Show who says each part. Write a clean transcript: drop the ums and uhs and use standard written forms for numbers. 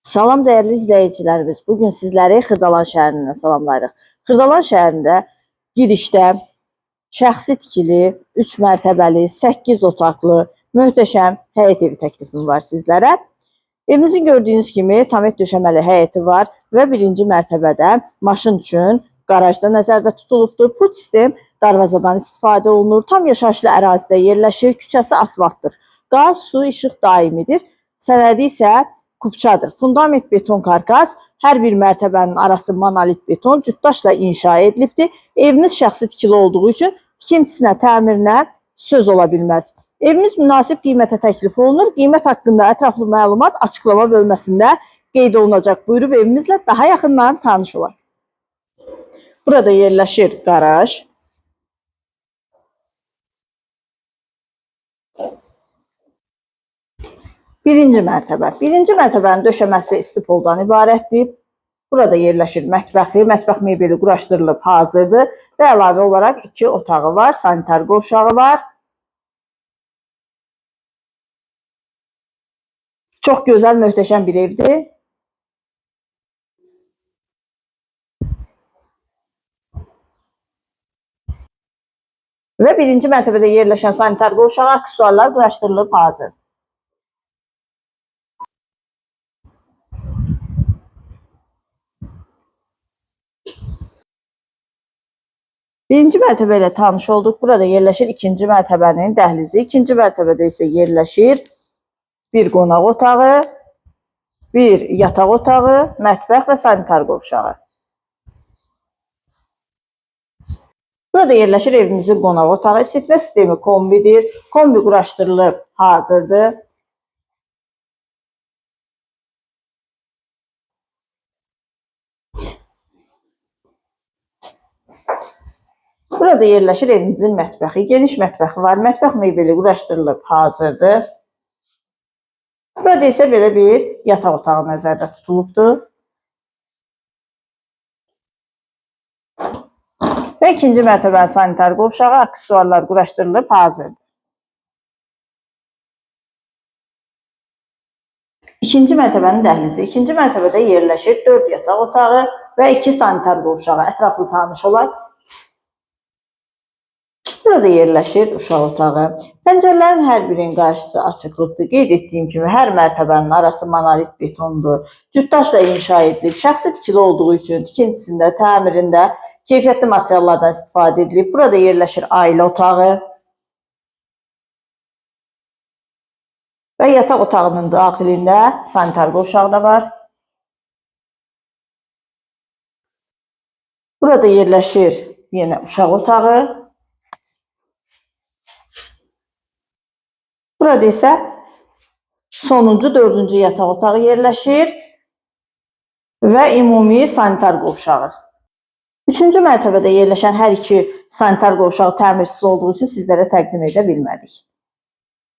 Speaker 1: Salam değerli izləyicilərimiz. Bugün sizləri Xırdalan şəhərindən salamlayırıq. Xırdalan şəhərində girişdə şəxsi tikili, 3 mərtəbəli, 8 otaqlı, möhtəşəm həyət evi təklifim var sizlərə. Evimizin gördüyünüz kimi tamet döşəməli həyəti var və birinci mərtəbədə maşın üçün qarajda nəzərdə tutulubdur. Put sistem darvazadan istifadə olunur. Tam yaşayışlı ərazidə yerləşir. Küçəsi asfaltdır. Qaz, su, işıq daimidir. Sənədi isə kupçadır. Fundament beton karkas, hər bir mərtəbənin arası monolit beton, cütdaşla inşa edilibdir. Evimiz şəxsi tikili olduğu üçün tikintisinə, təmirinə söz ola bilməz. Evimiz münasib qiymətə təklif olunur. Qiymət haqqında ətraflı məlumat açıqlama bölməsində qeyd olunacaq. Buyurub evimizlə daha yaxından tanış olaq. Burada yerləşir qaraj. Birinci mərtəbə. Birinci mərtəbənin döşəməsi istipoldan ibarətdir. Burada yerləşir mətbəxi. Mətbəx mebeli quraşdırılıb hazırdır. Və əlavə olaraq 2 otağı var. Sanitar qovşağı var. Çox gözəl, möhtəşəm bir evdir. Və birinci mərtəbədə yerləşən sanitar qovşağı aksesuarlar quraşdırılıb hazır. Birinci mərtəbə ilə tanış olduq. Burada yerləşir ikinci mərtəbənin dəhlizi. İkinci mərtəbədə isə yerləşir bir qonaq otağı, bir yataq otağı, mətbəx və sanitar qovşağı. Burada yerləşir evimizin qonaq otağı. İsitmə sistemi kombidir. Kombi quraşdırılıb hazırdır. Burada yerləşir evimizin mətbəxi. Geniş mətbəxi var. Mətbəx mebeli quraşdırılıb hazırdır. Burada isə belə bir yataq otağı nəzərdə tutulubdur. Və ikinci mərtəbənin sanitar qovşağı, aksesuarlar quraşdırılıb hazırdır. İkinci mərtəbənin dəhlizi. İkinci mərtəbədə yerləşir 4 yataq otağı və 2 sanitar qovşağı. Ətraflı tanış olaq. Burada yerləşir uşaq otağı. Pəncərələrin hər birinin qarşısı açıqlıqdır. Qeyd etdiyim kimi hər mərtəbənin arası monolit betondur. Cütdaşla inşa edilib. Şəxsi tikili olduğu üçün tikintisində, təmirində keyfiyyətli materiallardan istifadə edilib. Burada yerləşir ailə otağı. Və yataq otağının daxilində sanitar qovşağı da var. Burada yerləşir yenə uşaq otağı. Burada isə sonuncu, 4-cü yataq otağı yerləşir və ümumi sanitar qovşağı. 3-cü mərtəbədə yerləşən hər iki sanitar qovşağı təmirsiz olduğu üçün sizlərə təqdim edə bilmədik.